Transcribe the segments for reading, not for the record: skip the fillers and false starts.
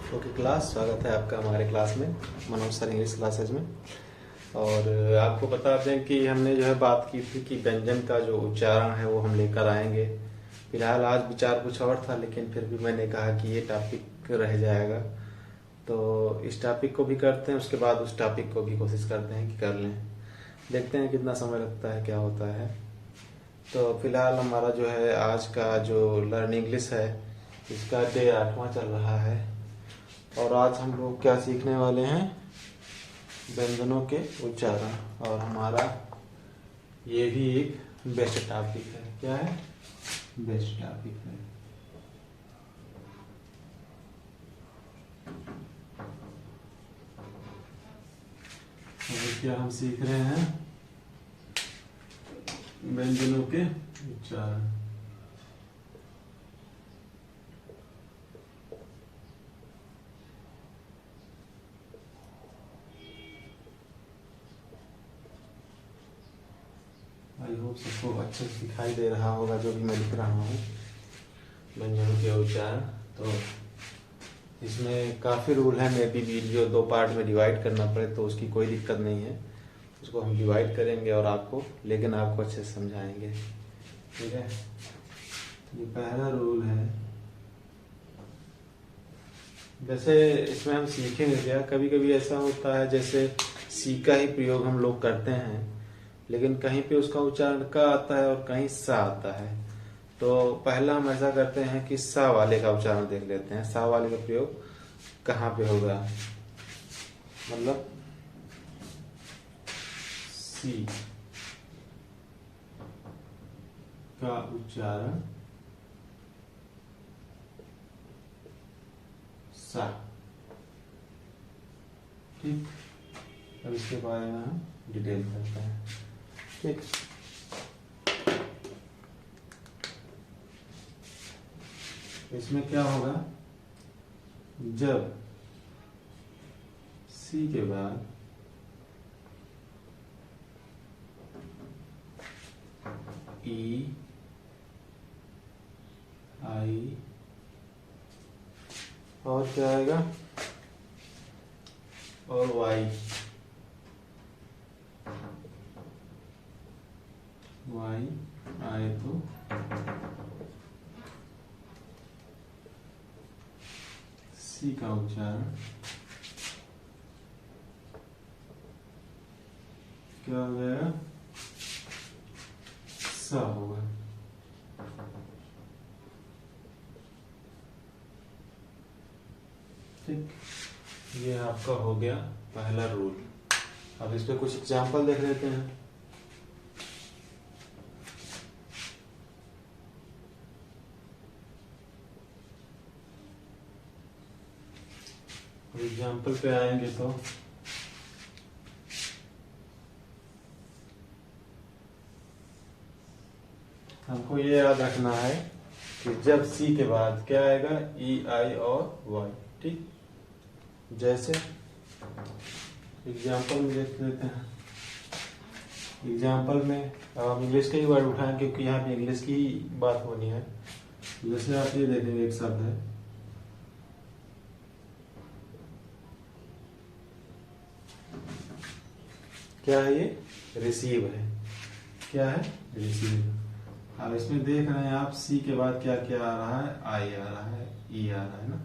Okay class, स्वागत है आपका हमारे क्लास में, मनोज सर इंग्लिश क्लासेज में। और आपको बता दें कि हमने जो है बात की थी कि व्यंजन का जो उच्चारण है वो हम लेकर आएंगे। फिलहाल आज विचार कुछ और था, लेकिन फिर भी मैंने कहा कि ये टॉपिक रह जाएगा, तो इस टॉपिक को भी करते हैं, उसके बाद उस टॉपिक को भी कोशिश करते हैं कि कर लें। देखते हैं कितना समय लगता है, क्या होता है। तो फिलहाल हमारा जो है आज का जो लर्न इंग्लिश है, इसका डे 8वां चल रहा है। और आज हम लोग क्या सीखने वाले हैं? व्यंजनों के उच्चारण। और हमारा ये भी एक बेस्ट टॉपिक है। क्या है? बेस्ट टॉपिक है। और क्या हम सीख रहे हैं? व्यंजनों के उच्चारण। आई होप सबको अच्छे से दिखाई दे रहा होगा जो भी मैं लिख रहा हूँ, व्यंजनों के उच्चारण। तो इसमें काफ़ी रूल है, मे बी वीडियो 2 पार्ट में डिवाइड करना पड़े तो उसकी कोई दिक्कत नहीं है। उसको हम डिवाइड करेंगे और आपको अच्छे से समझाएंगे। ठीक है, ये पहला रूल है। जैसे इसमें हम सीखेंगे क्या, कभी कभी ऐसा होता है जैसे सी का ही प्रयोग हम लोग करते हैं, लेकिन कहीं पे उसका उच्चारण का आता है और कहीं सा आता है। तो पहला हम ऐसा करते हैं कि सा वाले का उच्चारण देख लेते हैं। सा वाले का प्रयोग कहाँ पे होगा? मतलब सी का उच्चारण सा। ठीक, अब इसके बारे में हम डिटेल करते हैं। ठीक, इसमें क्या होगा? जब सी के बाद ई आई और क्या आएगा? और वाई आए तो सी का उच्चारण क्या हो जाएगा? सा होगा। ठीक, ये आपका हो गया पहला रूल। अब इस पे कुछ एग्जाम्पल देख लेते हैं। एग्जाम्पल पे आएंगे तो हमको ये याद रखना है कि जब सी के बाद क्या आएगा? ई आई और वाई। ठीक, जैसे एग्जाम्पल में देख लेते हैं। एग्जाम्पल में हम इंग्लिश के ही वर्ड उठाएं क्योंकि यहाँ पे इंग्लिश की ही बात होनी है। जैसे आप ये देखेंगे, एक शब्द है, क्या है ये? रिसीव है। क्या है? रिसीव। अब इसमें देख रहे हैं आप, सी के बाद क्या क्या आ रहा है? आई आ रहा है, ई आ रहा है ना,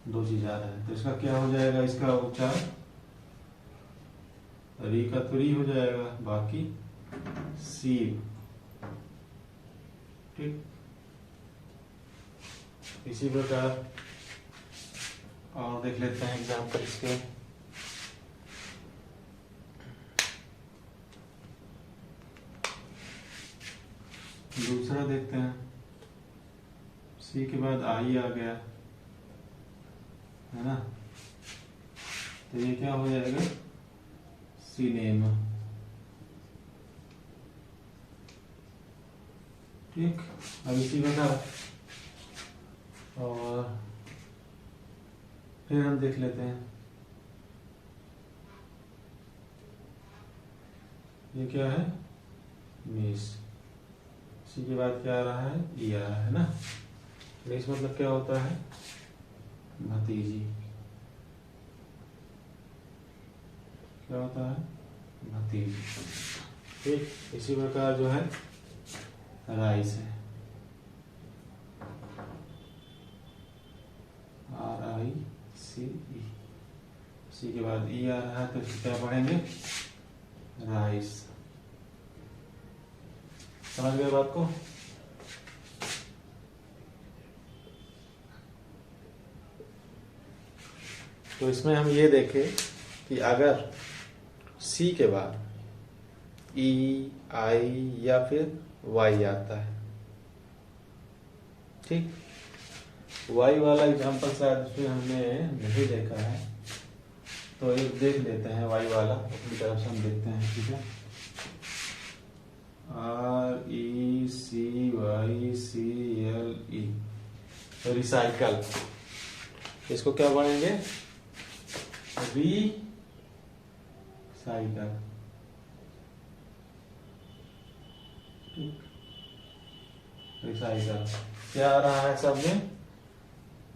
2 चीज आ रहा है। तो इसका क्या हो जाएगा? इसका उच्चारण री का तो री हो जाएगा, बाकी सीव। ठीक, इसी प्रकार और देख लेते हैं एग्जाम्पल इसके। दूसरा देखते हैं, सी के बाद आई आ गया है ना, तो ये क्या हो जाएगा? सिनेमा। ठीक, अब इसी प्रकार और फिर हम देख लेते हैं, ये क्या है? मिस। इसी के बाद क्या आ रहा है? ई आ रहा है ना। मिस मतलब क्या होता है? भतीजी। क्या होता है, भतीज। ठीक, इसी प्रकार जो है राइस है, RICE। इसी के बाद ई आ रहा है तो इसको क्या पढ़ेंगे, राइस। समझ गए बात को। तो इसमें हम ये देखें कि अगर सी के बाद ई, आई या फिर वाई आता है, ठीक, वाई वाला एग्जाम्पल शायद उसमें हमने नहीं देखा है, तो एक देख लेते हैं वाई वाला, अपनी तरफ से हम देखते हैं। ठीक है, RECYCLE, रिसाइकल। इसको क्या पढ़ेंगे, रिसाइकल। रिसाइकल क्या आ रहा है सब में,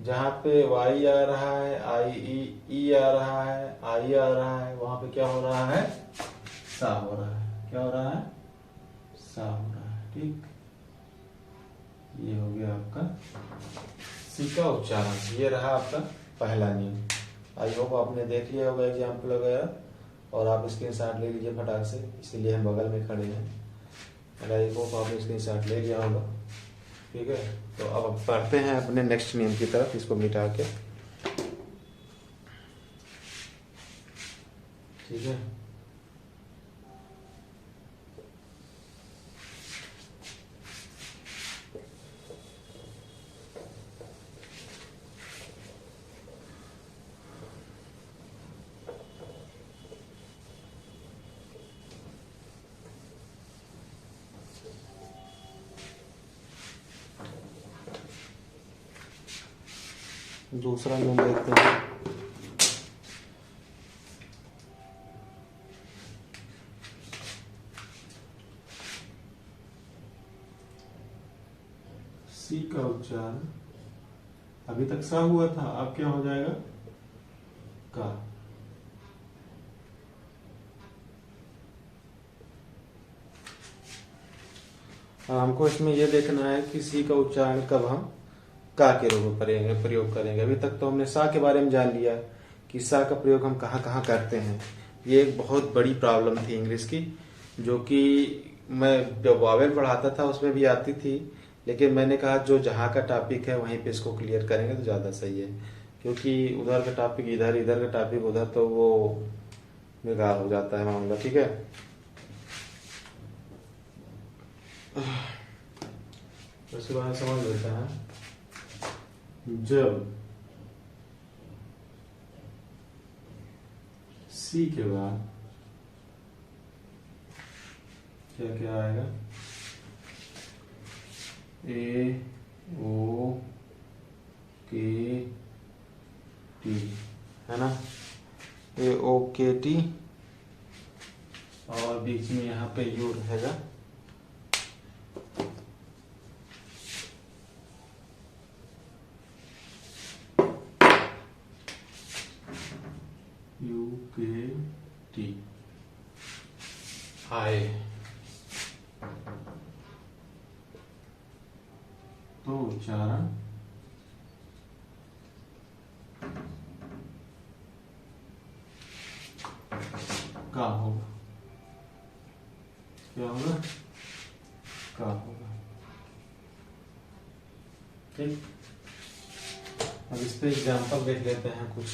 जहां पे वाई आ रहा है, ई आ रहा है, आई आ रहा है, वहां पे क्या हो रहा है, सा हो रहा है। क्या हो रहा है, सा हो रहा है। ठीक, ये हो गया आपका सी का उच्चारण। ये रहा आपका पहला नियम। आई होप आपने देख लिया होगा एग्जाम्पल वगैरह, और आप स्क्रीनशॉट ले लीजिए फटाक से, इसीलिए हम बगल में खड़े हैं। आई होप आपने स्क्रीनशॉट ले लिया होगा। ठीक है, तो अब पढ़ते हैं अपने नेक्स्ट नियम की तरफ, इसको मिटा के। ठीक है, दूसरा नियम देखते हैं। सी का उच्चारण अभी तक सा हुआ था, अब क्या हो जाएगा, का। हमको इसमें यह देखना है कि सी का उच्चारण कब हम का के रूप में प्रयोग करेंगे। अभी तक तो हमने सा के बारे में जान लिया कि सा का प्रयोग हम कहाँ कहाँ करते हैं। ये एक बहुत बड़ी प्रॉब्लम थी इंग्लिश की, जो कि मैं जब वावेल पढ़ाता था उसमें भी आती थी, लेकिन मैंने कहा जो जहाँ का टॉपिक है वहीं पे इसको क्लियर करेंगे तो ज़्यादा सही है, क्योंकि उधर का टॉपिक इधर, इधर का टॉपिक उधर, तो वो बेकार हो जाता है मामला। ठीक है, उसके बाद समझ लेते हैं। जब सी के बाद क्या क्या आएगा, ए ओ के टी, है ना, ए ओ के टी, और बीच में यहाँ पे यू रहेगा। यू के टी, आए, तो उच्चारण का होगा। क्या होगा, का होगा। ठीक, अब इस पे एग्जाम्पल देख लेते हैं कुछ,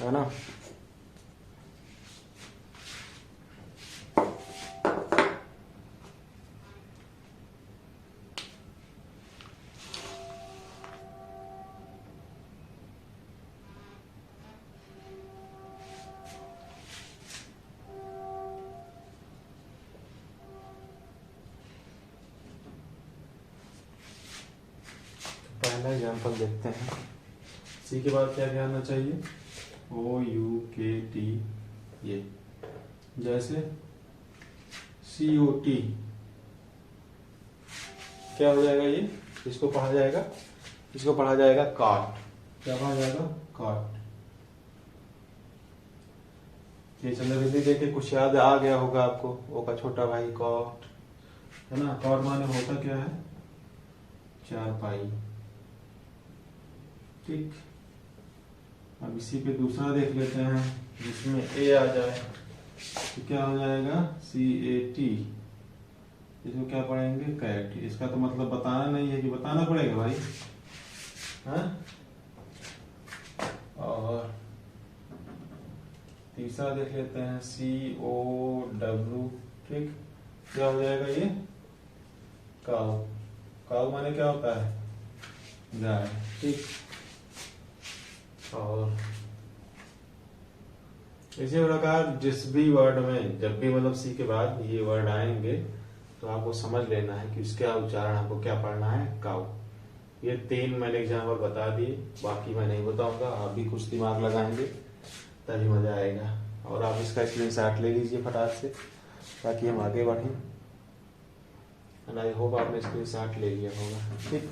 है ना। पहला एग्जाम्पल देखते हैं। सी के बाद क्या क्या आना चाहिए, ओ यू के टी, ये जैसे सी ओ टी, क्या हो जाएगा, ये इसको पढ़ा जाएगा, इसको पढ़ा जाएगा काट। क्या पढ़ा जाएगा, काट। ये चंद्रबिंदी देख के कुछ याद आ गया होगा आपको। ओ का छोटा भाई कॉट, है ना। कॉट माने होता क्या है, 4 पाई। ठीक, अब इसी पे दूसरा देख लेते हैं जिसमें ए आ जाए तो क्या हो जाएगा, CAT। इसमें क्या पढ़ेंगे, कैट। इसका तो मतलब बताना नहीं है कि बताना पड़ेगा भाई, हाँ। और तीसरा देख लेते हैं COW। ठीक, क्या हो जाएगा ये, काऊ। काऊ माने क्या होता है, गाय। ठीक, और इसी प्रकार जिस भी वर्ड में जब भी मतलब सी के बाद ये वर्ड आएंगे तो आपको समझ लेना है कि उसका उच्चारण आपको क्या पढ़ना है, काऊ। ये 3 मैंने एग्जाम्पल बता दिए, बाकी मैं नहीं बताऊंगा। आप भी कुछ दिमाग लगाएंगे तभी मजा आएगा। और आप इसका स्क्रीनशॉट ले लीजिए फटाक से ताकि हम आगे बढ़ें। एंड आई होप आपने स्क्रीनशॉट ले लिया होगा। ठीक,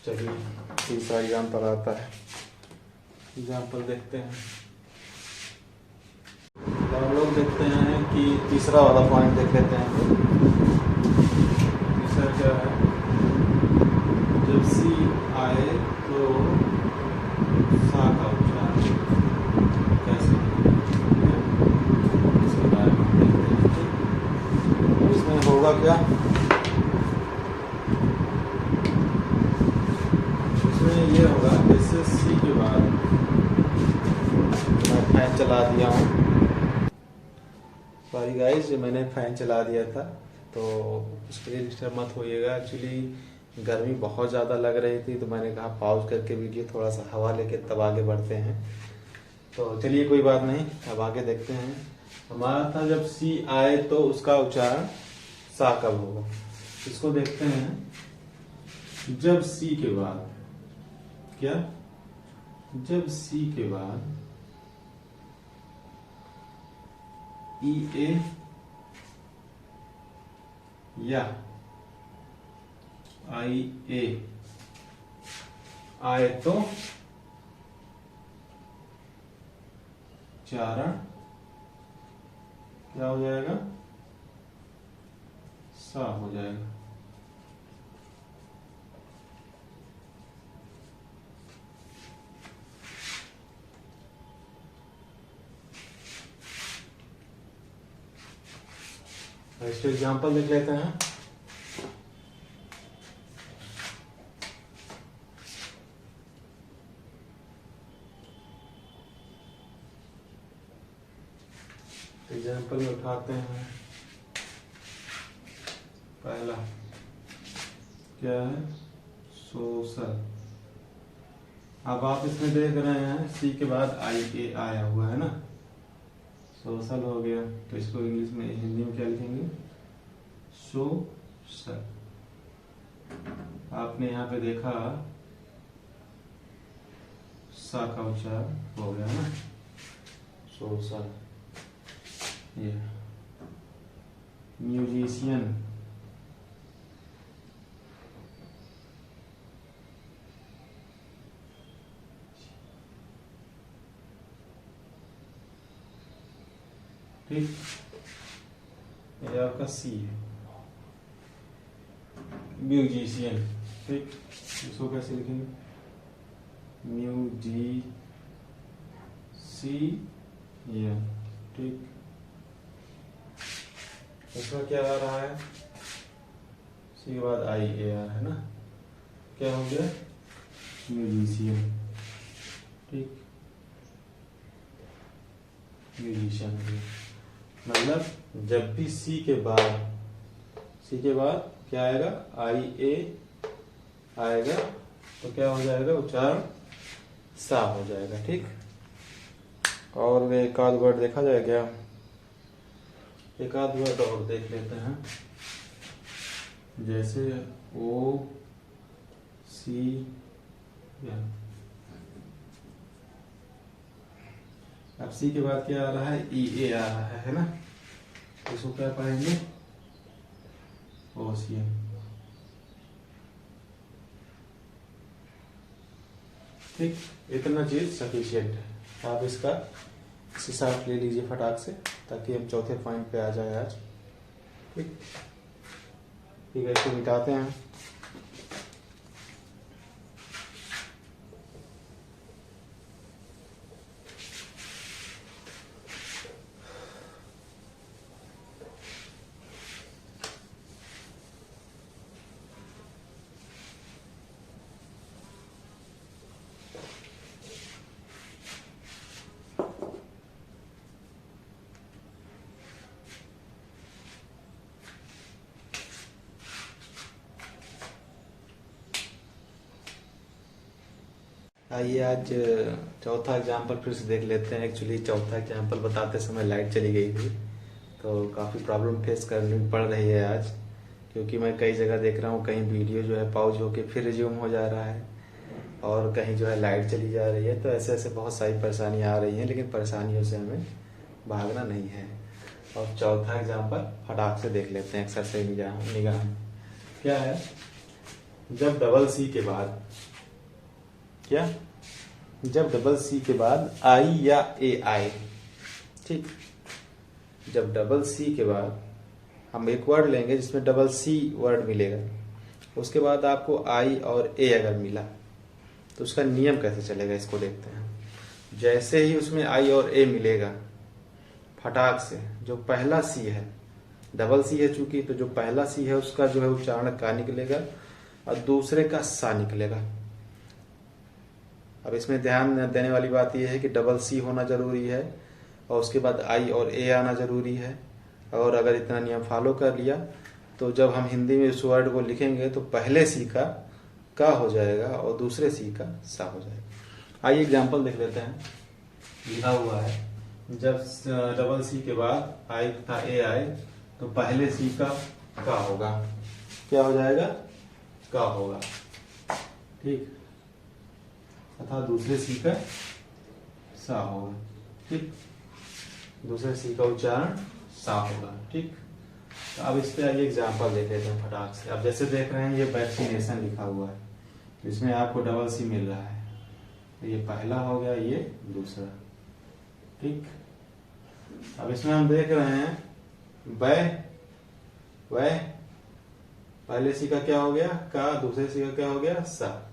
चलिए तीसरा एग्जाम्पल आता है। एग्जाम्पल देखते हैं। तो हम लोग देखते हैं कि तीसरा वाला पॉइंट देख लेते हैं। तीसरा क्या है, जब सी आए तो सा का उच्चारण कैसे, इसके बारे में देखते हैं। इसमें होगा क्या, इसमें ये होगा जैसे सी के बाद मैं फैन चला दिया हूँ। सॉरी गाइस, मैंने फैन चला दिया था तो उसके लिए डिस्टर्ब मत होइएगा। एक्चुअली गर्मी बहुत ज़्यादा लग रही थी तो मैंने कहा पॉज करके वीडियो थोड़ा सा हवा लेके तब आगे बढ़ते हैं। तो चलिए कोई बात नहीं, अब आगे देखते हैं। हमारा था जब सी आए तो उसका उच्चारण सा कब होगा। इसको देखते हैं। जब सी के बाद क्या, जब सी के बाद EA या IA आए तो उच्चारण क्या हो जाएगा, सा हो जाएगा। इसके एग्जाम्पल देख लेते हैं। एग्जाम्पल में उठाते हैं। पहला क्या है, सोशल। अब आप इसमें देख रहे हैं सी के बाद IA आया हुआ है ना, सोशल हो गया। तो इसको इंग्लिश में, हिंदी में क्या लिखेंगे, सोशल। आपने यहाँ पे देखा सा का उच्चारण हो गया ना, सोशल। ये म्यूजिशियन, ठीक, ये आपका सी है, म्यूजिशियन। ठीक, इसको कैसे लिखेंगे, म्यूजिशियन। ठीक, इसमें क्या आ रहा है, सी के बाद IA है ना, क्या हो गया, म्यूजिशियन। ठीक, म्यूजिशियन। मतलब जब भी सी के बाद क्या आएगा, IA आएगा तो क्या हो जाएगा, उच्चारण सा हो जाएगा। ठीक, और एक आध वर्ड देखा जाए क्या, एक आध वर्ड और देख लेते हैं। जैसे OC, अब सी के बाद क्या आ रहा है, EA आ रहा है ना। इसको क्या पढ़ेंगे, ओशियन। ठीक, इतना चीज सफिशिएंट है। आप इसका 60 ले लीजिए फटाक से, ताकि हम चौथे पॉइंट पे आ जाए आज। ठीक ठीक है, इसको मिटाते हैं। आइए आज चौथा एग्जाम्पल फिर से देख लेते हैं। एक्चुअली चौथा एग्जाम्पल बताते समय लाइट चली गई थी, तो काफ़ी प्रॉब्लम फेस करनी पड़ रही है आज, क्योंकि मैं कई जगह देख रहा हूँ कहीं वीडियो जो है पॉज होके फिर रिज्यूम हो जा रहा है, और कहीं जो है लाइट चली जा रही है। तो ऐसे ऐसे बहुत सारी परेशानियाँ आ रही हैं, लेकिन परेशानियों से हमें भागना नहीं है। और चौथा एग्जाम्पल फटाक से देख लेते हैं अक्सर से निगाह। क्या है, जब डबल सी के बाद क्या, जब डबल सी के बाद आई या ए आए। ठीक, जब डबल सी के बाद हम एक वर्ड लेंगे जिसमें डबल सी वर्ड मिलेगा, उसके बाद आपको आई और ए अगर मिला तो उसका नियम कैसे चलेगा, इसको देखते हैं। जैसे ही उसमें आई और ए मिलेगा, फटाक से जो पहला सी है, डबल सी है चूंकि, तो जो पहला सी है उसका जो है उच्चारण का निकलेगा और दूसरे का सा निकलेगा। अब इसमें ध्यान देने वाली बात यह है कि डबल सी होना जरूरी है और उसके बाद आई और ए आना जरूरी है। और अगर इतना नियम फॉलो कर लिया तो जब हम हिंदी में उस वर्ड को लिखेंगे तो पहले सी का हो जाएगा और दूसरे सी का सा हो जाएगा। आइए एग्जाम्पल देख लेते हैं। लिखा हुआ है, जब डबल सी के बाद आई तथा ए आए तो पहले सी का होगा, क्या हो जाएगा, का होगा। ठीक, तथा दूसरे सी का सा होगा। ठीक, दूसरे सी का उच्चारण सा होगा। ठीक, तो अब इस पे आइए एग्जाम्पल देख लेते हैं फटाक से। अब जैसे देख रहे हैं ये वैक्सीनेशन लिखा हुआ है, इसमें आपको डबल सी मिल रहा है, तो ये पहला हो गया, ये दूसरा। ठीक, अब इसमें हम देख रहे हैं वह पहले सी का क्या हो गया, का, दूसरे सी का क्या हो गया, सा,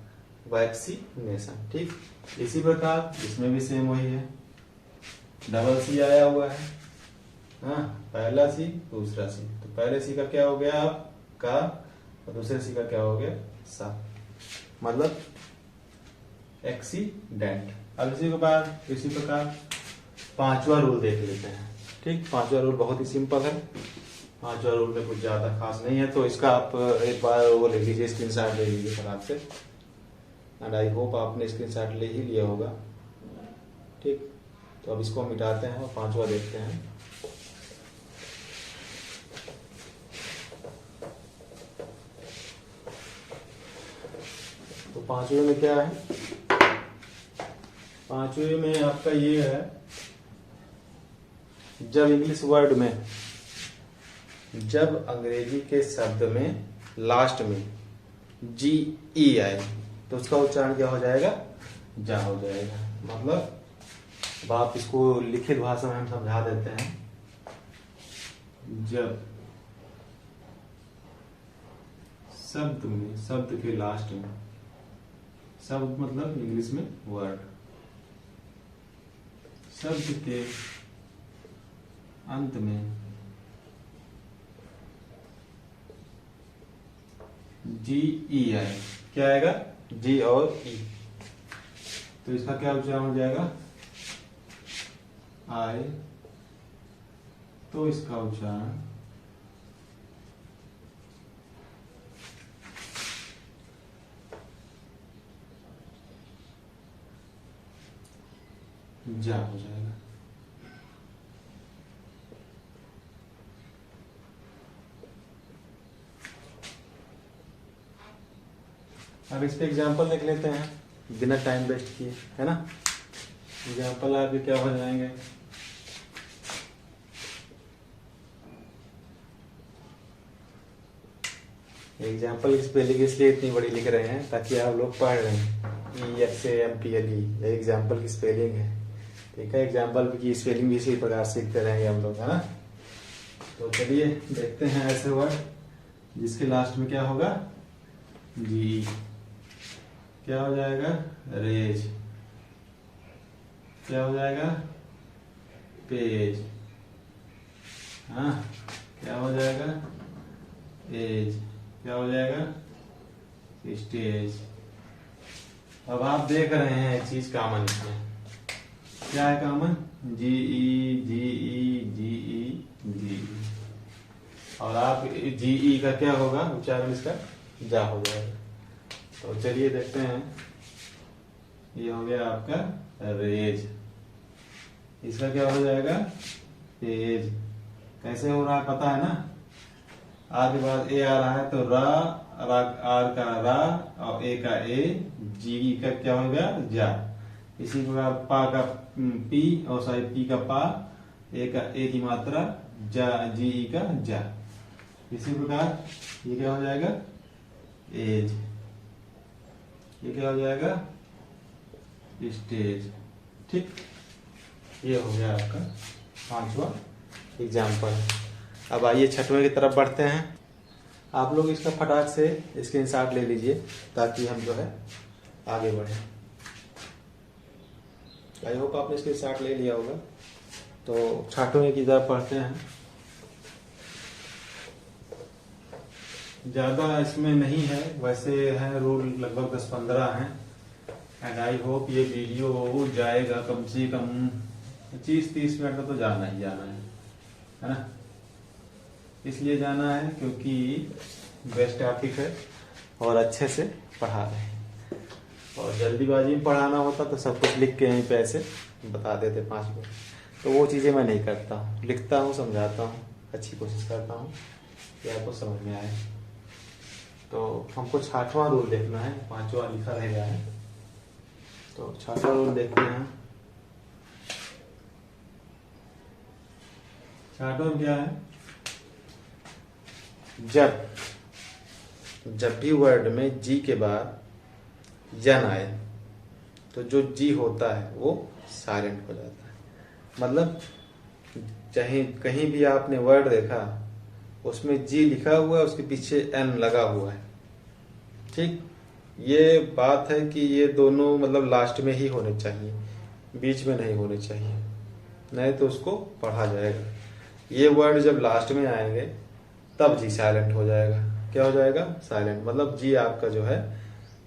वैक्सीनेशन। ठीक, इसी प्रकार इसमें भी सेम वही है, डबल सी आया हुआ है, हाँ, पहला सी दूसरा सी, तो पहले सी का क्या हो गया अब का और दूसरे सी का क्या हो गया सा, मतलब एक्सीडेंट। अब इसी प्रकार पांचवा रूल देख लेते हैं। ठीक, पांचवा रूल बहुत ही सिंपल है, पांचवा रूल में कुछ ज्यादा खास नहीं है, तो इसका आप एक बार वो ले लीजिए, स्क्रीनशॉट ले लीजिए फटाक से, एंड आई होप आपने स्क्रीनशॉट ले ही लिया होगा। ठीक, तो अब इसको मिटाते हैं और पांचवा देखते हैं। तो पांचवे में क्या है, पांचवे में आपका ये है, जब इंग्लिश वर्ड में, जब अंग्रेजी के शब्द में लास्ट में जी ई आए तो उसका उच्चारण क्या हो जाएगा, जा हो जाएगा। मतलब अब आप इसको लिखित भाषा में हम समझा देते हैं। जब शब्द में, शब्द के लास्ट में, शब्द मतलब इंग्लिश में वर्ड, शब्द के अंत में जी ई आए, क्या आएगा, जी और ई, तो इसका क्या उच्चारण हो जाएगा, आए, तो इसका उच्चारण जा हो जाएगा। अब इस पे एग्जाम्पल देख लेते हैं बिना टाइम वेस्ट किए, है ना। एग्जाम्पल आपके क्या हो जाएंगे, एग्जाम्पल की स्पेलिंग इसलिए इतनी बड़ी लिख रहे हैं ताकि आप लोग पढ़ रहे हैं, EXAMPLE, ये एग्जाम्पल की स्पेलिंग है। ठीक है, एग्जाम्पल की स्पेलिंग भी इसी प्रकार सीखते रहेंगे हम लोग, है ना। तो चलिए देखते हैं ऐसे वर्ड जिसके लास्ट में क्या होगा, जी। क्या हो जाएगा, रेज। क्या हो जाएगा, पेज। हाँ, क्या हो जाएगा, एज। क्या हो जाएगा, स्टेज। अब आप देख रहे हैं एक चीज कॉमन इसमें, क्या है कॉमन, जी ई जी ई जी ई जी। और आप जी ई का क्या होगा उच्चारण, इसका जा हो जाएगा। तो चलिए देखते हैं, ये हो गया आपका रेज, इसका क्या हो जाएगा, एज। कैसे हो रहा है पता है ना, आर के बाद ए आ रहा है तो रा, आर का रा और ए का ए, जी का क्या होगा, जा। इसी प्रकार पा का पी और सॉरी पी का पा, ए का ए की मात्रा, जा जी का जा। इसी प्रकार ये क्या हो जाएगा, एज। ये क्या हो जाएगा, स्टेज। ठीक, ये हो गया आपका 5वां एग्जाम्पल। अब आइए 6वें की तरफ बढ़ते हैं। आप लोग इसका फटाक से स्क्रीनशॉट ले लीजिए ताकि हम जो है आगे बढ़े। आई होप आपने स्क्रीनशॉट ले लिया होगा। तो 6वें की तरफ पढ़ते हैं। ज़्यादा इसमें नहीं है, वैसे है रूल लगभग 10-15 हैं। एंड आई होप ये वीडियो जाएगा कम से कम 25-30 मिनट का तो जाना ही जाना है ना। इसलिए जाना है क्योंकि बेस्ट टॉपिक है और अच्छे से पढ़ा रहे हैं। और जल्दीबाजी में पढ़ाना होता तो सब कुछ लिख के यहीं पे ऐसे बता देते 5 मिनट, तो वो चीज़ें मैं नहीं करता हूँ। लिखता हूँ, समझाता हूँ, अच्छी कोशिश करता हूँ कि आपको समझ में आए। तो हमको 6वां रूल देखना है, 5वां लिखा रह गया है। तो 6वां रूल देखते हैं। 6वां क्या है, जब भी वर्ड में जी के बाद जन आए तो जो जी होता है वो साइलेंट हो जाता है। मतलब चाहे कहीं भी आपने वर्ड देखा उसमें जी लिखा हुआ है, उसके पीछे एन लगा हुआ है। ठीक, ये बात है कि ये दोनों मतलब लास्ट में ही होने चाहिए, बीच में नहीं होने चाहिए, नहीं तो उसको पढ़ा जाएगा। ये वर्ड जब लास्ट में आएंगे तब जी साइलेंट हो जाएगा। क्या हो जाएगा, साइलेंट। मतलब जी आपका जो है,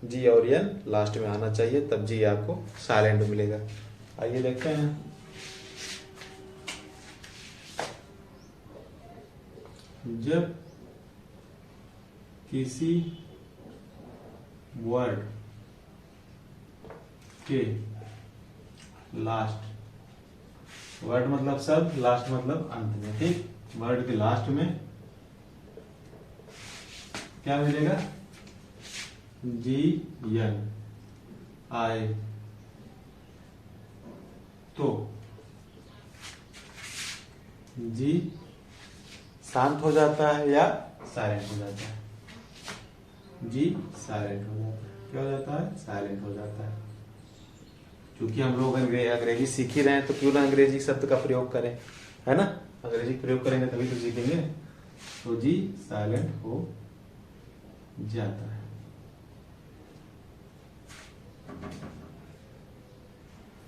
जी और एन लास्ट में आना चाहिए, तब जी आपको साइलेंट मिलेगा। आइए देखते हैं। जब किसी वर्ड के लास्ट, वर्ड मतलब शब्द, लास्ट मतलब अंत में, ठीक, वर्ड के लास्ट में क्या मिलेगा, जी एन आए तो जी शांत हो जाता है या साइलेंट हो जाता है, जी साइलेंट हो जाता है। क्या हो जाता है, साइलेंट हो जाता है। क्योंकि हम लोग अंग्रेजी सीख ही रहे हैं तो क्यों ना अंग्रेजी शब्द का प्रयोग करें, है ना। अंग्रेजी प्रयोग करेंगे तभी तो सीखेंगे। तो जी साइलेंट हो जाता है।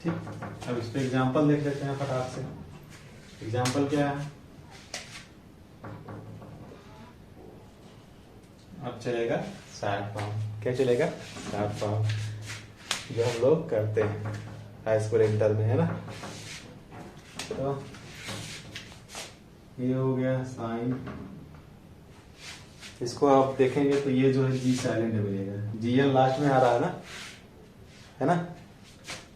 ठीक, अब इस पे एग्जाम्पल देख लेते हैं फटाक से। एग्जाम्पल क्या है, अब चलेगा शॉर्ट फॉर्म। क्या चलेगा, शॉर्ट फॉर्म, जो हम लोग करते हैं हाई स्कूल इंटर में, है ना। तो ये हो गया साइन। इसको आप देखेंगे तो ये जो है जी साइलेंट मिलेगा, जी एन लास्ट में आ रहा है ना, है ना।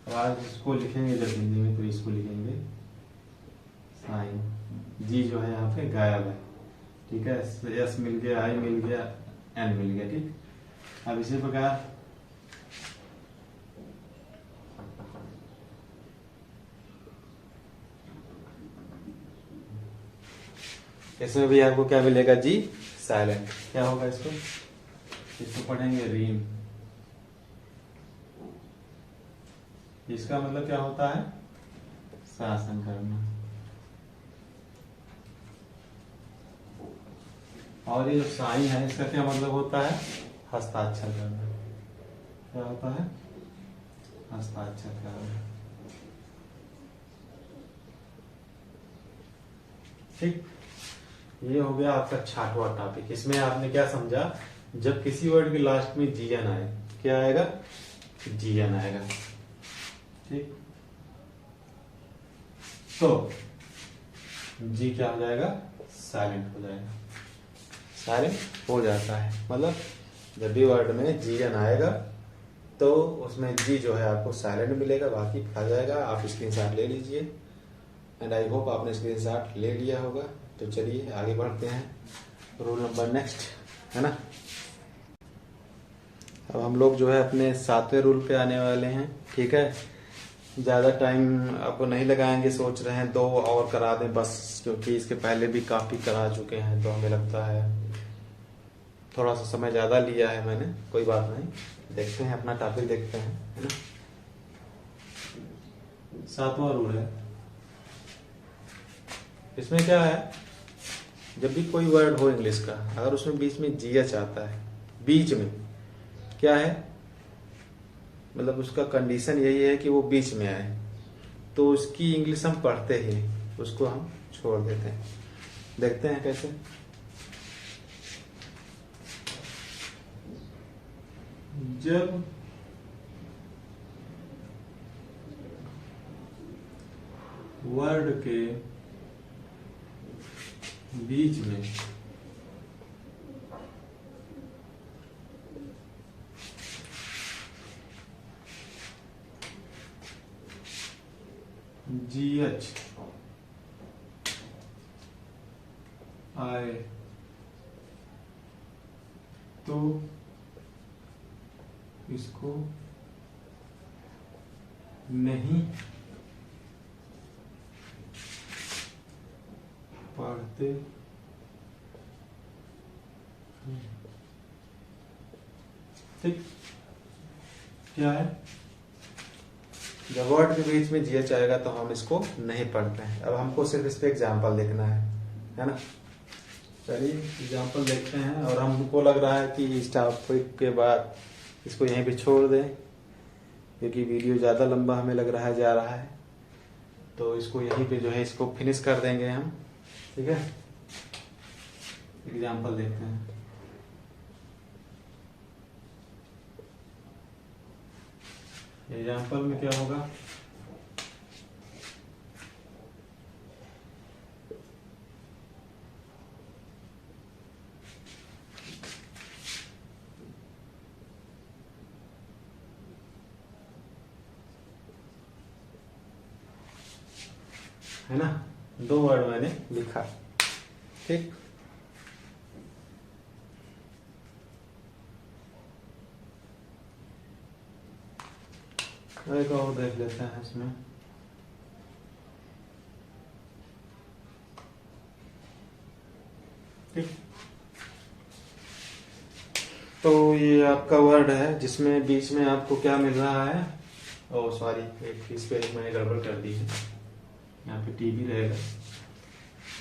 अब आज इसको लिखेंगे जब हिंदी में तो इसको लिखेंगे साइन। जी जो है यहाँ पे गायब है, ठीक है। एस मिल गया, आई मिल गया, एन मिल गया, ठीक। अब इसी प्रकार इसमें भी आपको क्या मिलेगा, जी साइलेंट। क्या होगा इसको पढ़ेंगे रीम। इसका मतलब क्या होता है, शासन करना। और ये जो साइन है इसका क्या मतलब होता है? हस्ताक्षर करना। क्या होता है? हस्ताक्षर करना। ठीक, ये हो गया आपका 6वां टॉपिक। इसमें आपने क्या समझा? जब किसी वर्ड के लास्ट में जीएन आए, क्या आएगा? जीएन आएगा। ठीक, तो जी क्या हो जाएगा? साइलेंट हो जाएगा। साइलेंट हो जाता है, मतलब जब भी वर्ड में जीएन आएगा तो उसमें जी जो है आपको साइलेंट मिलेगा, बाकी आ जाएगा। आप स्क्रीनशॉट ले लीजिए एंड आई होप आपने स्क्रीनशॉट ले लिया होगा। तो चलिए आगे बढ़ते हैं। रूल नंबर नेक्स्ट है ना। अब हम लोग जो है अपने 7वें रूल पे आने वाले हैं। ठीक है, ज़्यादा टाइम आपको नहीं लगाएंगे, सोच रहे हैं 2 और करा दें बस, क्योंकि इसके पहले भी काफ़ी करा चुके हैं तो हमें लगता है थोड़ा सा समय ज़्यादा लिया है मैंने। कोई बात नहीं, देखते हैं अपना टॉपिक देखते हैं, है ना। 7वां रूल है। इसमें क्या है, जब भी कोई वर्ड हो इंग्लिश का, अगर उसमें बीच में जीएच आता है, बीच में क्या है, मतलब उसका कंडीशन यही है कि वो बीच में आए, तो उसकी इंग्लिश हम पढ़ते ही उसको हम छोड़ देते हैं। देखते हैं कैसे। जब वर्ड के बीच में जीएच आए तो इसको नहीं पढ़ते। ठीक, क्या है, जब वर्ड के बीच में जीएच आएगा तो हम इसको नहीं पढ़ते हैं। अब हमको सिर्फ इस पे एग्जाम्पल देखना है ना। चलिए एग्जाम्पल देखते हैं। और हमको लग रहा है कि इस टॉपिक के बाद इसको यहीं पे छोड़ दें, क्योंकि वीडियो ज़्यादा लंबा हमें लग रहा है जा रहा है, तो इसको यहीं पे जो है इसको फिनिश कर देंगे हम। ठीक है, एग्जाम्पल देखते हैं। एग्जाम्पल में क्या होगा, है ना, 2 वर्ड मैंने लिखा। ठीक, एक और देख लेते हैं इसमें। ठीक, तो ये आपका वर्ड है जिसमें बीच में आपको क्या मिल रहा है। ओह सॉरी, एक स्पेलिंग मैंने गड़बड़ कर दी है, यहाँ पे टीवी रहेगा।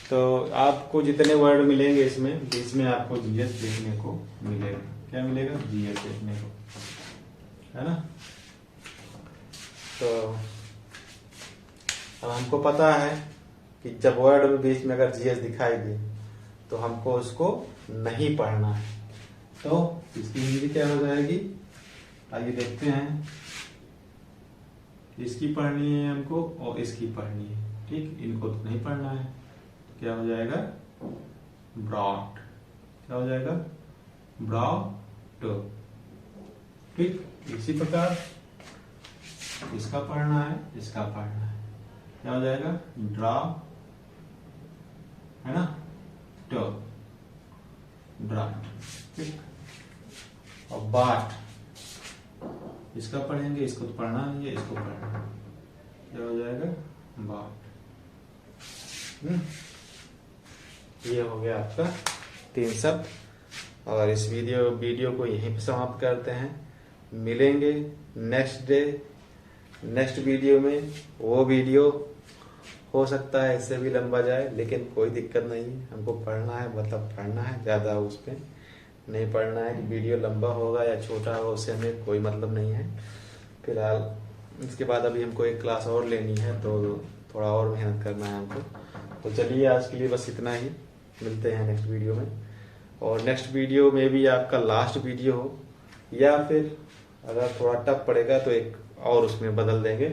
तो आपको जितने वर्ड मिलेंगे इसमें बीच में आपको जीएस देखने को मिलेगा। क्या मिलेगा? जीएस देखने को, है ना। तो अब हमको पता है कि जब वर्ड में बीच में अगर जीएस दिखाई दे तो हमको उसको नहीं पढ़ना है। तो इसकी हिंदी क्या हो जाएगी, आइए देखते हैं। इसकी पढ़नी है हमको और इसकी पढ़नी है। ठीक, इनको तो नहीं पढ़ना है। क्या हो जाएगा? ब्रॉट। क्या हो जाएगा? ब्रॉट। ठीक, इसी प्रकार इसका पढ़ना है, इसका पढ़ना है। क्या हो जाएगा? ड्रा, है ना, टो, ड्राफ्ट। ठीक, और बाट, इसका पढ़ेंगे, इसको तो पढ़ना नहीं है, इसको पढ़ना है। क्या हो जाएगा? बाट। ये हो गया आपका 3 शब्द। और इस वीडियो को यहीं पे समाप्त करते हैं। मिलेंगे नेक्स्ट वीडियो में। वो वीडियो हो सकता है इससे भी लंबा जाए, लेकिन कोई दिक्कत नहीं, हमको पढ़ना है, मतलब पढ़ना है, ज़्यादा उस पर नहीं पढ़ना है कि वीडियो लंबा होगा या छोटा होगा, उससे हमें कोई मतलब नहीं है फिलहाल। इसके बाद अभी हमको एक क्लास और लेनी है, तो थोड़ा और मेहनत करना है हमको। तो चलिए आज के लिए बस इतना ही, मिलते हैं नेक्स्ट वीडियो में। और नेक्स्ट वीडियो में भी आपका लास्ट वीडियो हो, या फिर अगर थोड़ा टफ पड़ेगा तो एक और उसमें बदल देंगे।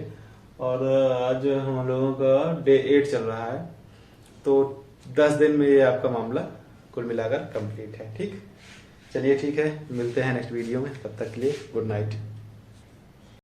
और आज हम लोगों का डे 8 चल रहा है, तो 10 दिन में ये आपका मामला कुल मिलाकर कंप्लीट है। ठीक, चलिए ठीक है, मिलते हैं नेक्स्ट वीडियो में, तब तक के लिए गुड नाइट।